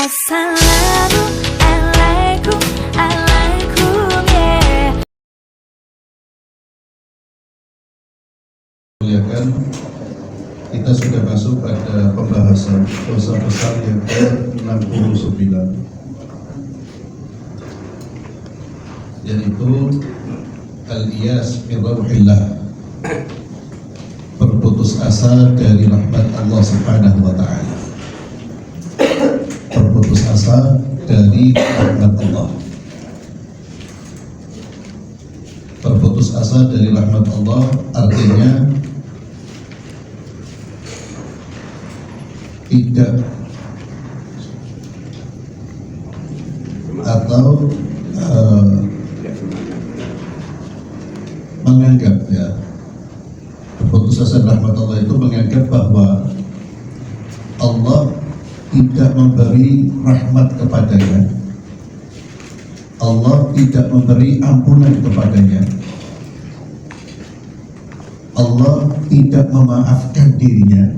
Assalamualaikum, yeah. Muliakan, kita sudah masuk pada pembahasan dosa besar yang ke-69, yaitu al-iyas min rauhillah, berputus asa dari rahmat Allah Subhanahu wa ta'ala. Berputus asa dari rahmat Allah. Berputus asa dari rahmat Allah artinya tidak atau menganggap, ya, berputus asa dari rahmat Allah itu menganggap bahwa Allah tidak memberi rahmat kepadanya, Allah tidak memberi ampunan kepadanya, Allah tidak memaafkan dirinya.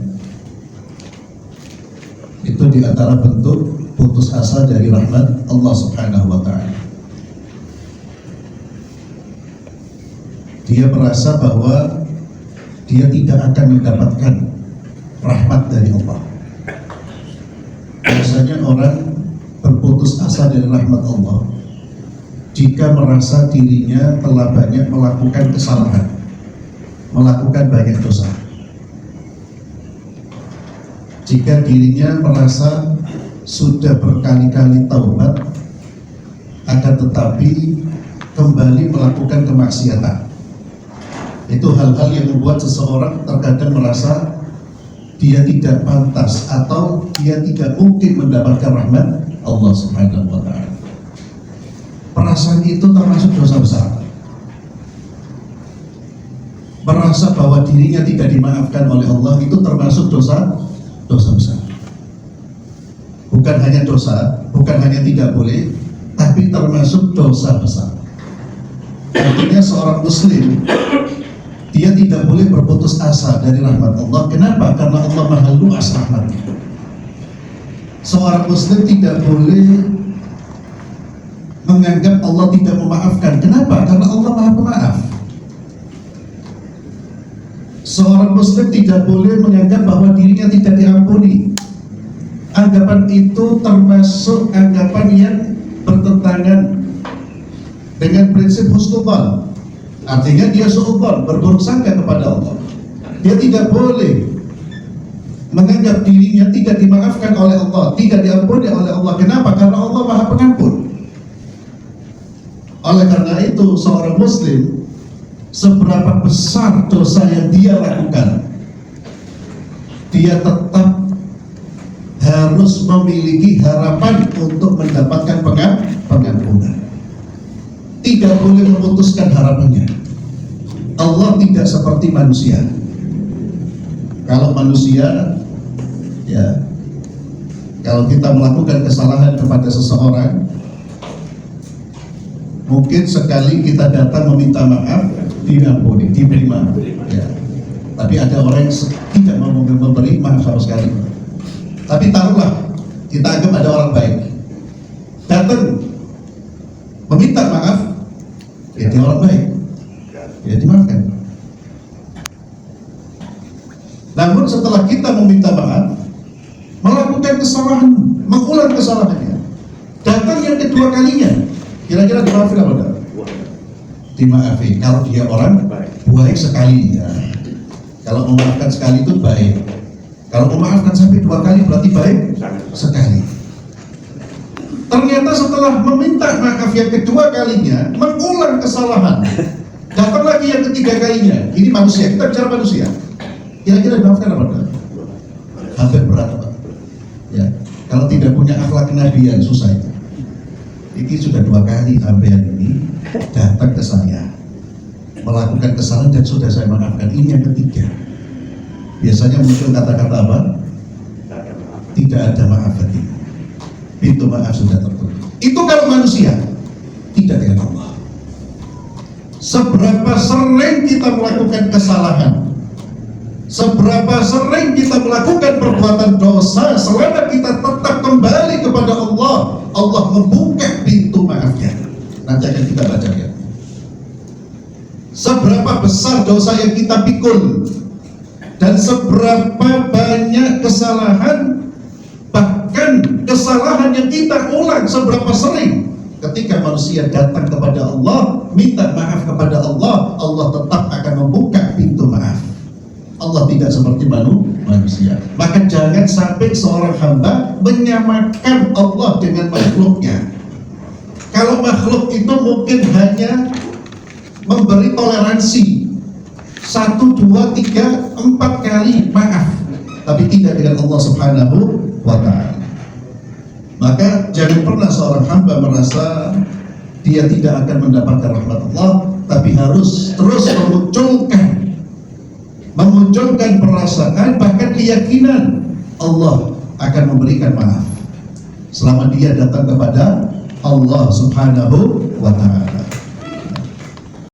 Itu di antara bentuk putus asa dari rahmat Allah Subhanahu wa ta'ala. Dia merasa bahwa dia tidak akan mendapatkan rahmat dari Allah. Biasanya orang berputus asa dari rahmat Allah jika merasa dirinya telah banyak melakukan kesalahan, melakukan banyak dosa. Jika dirinya merasa sudah berkali-kali taubat, akan tetapi kembali melakukan kemaksiatan. Itu hal-hal yang membuat seseorang terkadang merasa dia tidak pantas atau dia tidak mungkin mendapatkan rahmat Allah Subhanahu wa ta'ala. Perasaan itu termasuk dosa besar. Merasa bahwa dirinya tidak dimaafkan oleh Allah itu termasuk dosa besar. Bukan hanya dosa, bukan hanya tidak boleh, tapi termasuk dosa besar. Artinya seorang muslim dia tidak boleh berputus asa dari rahmat Allah. Kenapa? Karena Allah maha luas rahmatnya. Seorang muslim tidak boleh menganggap Allah tidak memaafkan. Kenapa? Karena Allah maha pemaaf. Seorang muslim tidak boleh menganggap bahwa dirinya tidak diampuni. Anggapan itu termasuk anggapan yang bertentangan dengan prinsip husnudzon. Artinya dia suudzon, berburuk sangka kepada Allah. Dia tidak boleh menganggap dirinya tidak dimaafkan oleh Allah, tidak diampuni oleh Allah. Kenapa? Karena Allah maha pengampun. Oleh karena itu seorang muslim, seberapa besar dosa yang dia lakukan, dia tetap harus memiliki harapan untuk mendapatkan pengampunan. Tidak boleh memutuskan harapannya. Allah tidak seperti manusia. Kalau manusia, ya, kalau kita melakukan kesalahan kepada seseorang, mungkin sekali kita datang meminta maaf, diampuni, diberi maaf, ya. Tapi ada orang yang tidak mau memberi maaf sama sekali. Tapi taruhlah kita anggap ada orang baik datang meminta maaf, ya dia orang baik, ya dimaafkan. Namun setelah kita meminta maaf, melakukan kesalahan, mengulang kesalahannya, datang yang kedua kalinya, kira-kira dimaafin apa enggak? Dimaafin. Kalau dia orang baik sekali, ya. Kalau memaafkan sekali itu baik. Kalau memaafkan sampai 2 kali berarti baik sekali. Ternyata setelah meminta maaf yang kedua kalinya, mengulang kesalahan, datang lagi yang ketiga kalinya. Ini manusia, kita bicara manusia. Kira-kira dimaafkan apa enggak? Hampir berat, Pak. Ya, kalau tidak punya akhlak kenabian susah itu. Ini sudah 2 kali sampean ini datang ke saya melakukan kesalahan dan sudah saya maafkan. Ini yang ketiga. Biasanya muncul kata-kata apa? Tidak ada maaf lagi. Pintu maaf sudah tertutup. Itu kalau manusia. Tidak dengan Allah. Seberapa sering kita melakukan kesalahan, seberapa sering kita melakukan perbuatan dosa, selama kita tetap kembali kepada Allah, Allah membuka pintu maafnya. Nanti akan kita baca ya. Seberapa besar dosa yang kita pikul, dan seberapa banyak kesalahan, bahkan kesalahan yang kita ulang seberapa sering. Ketika manusia datang kepada Allah, minta maaf kepada Allah, Allah tetap akan membuka pintu maaf. Allah tidak seperti manusia. Maka jangan sampai seorang hamba menyamakan Allah dengan makhluknya. Kalau makhluk itu mungkin hanya memberi toleransi 1, 2, 3, 4 kali maaf, tapi tidak dengan Allah Subhanahu wa ta'ala. Maka jangan pernah seorang hamba merasa dia tidak akan mendapatkan rahmat Allah, tapi harus terus memunculkan perasaan, bahkan keyakinan Allah akan memberikan maaf selama dia datang kepada Allah Subhanahu wa ta'ala.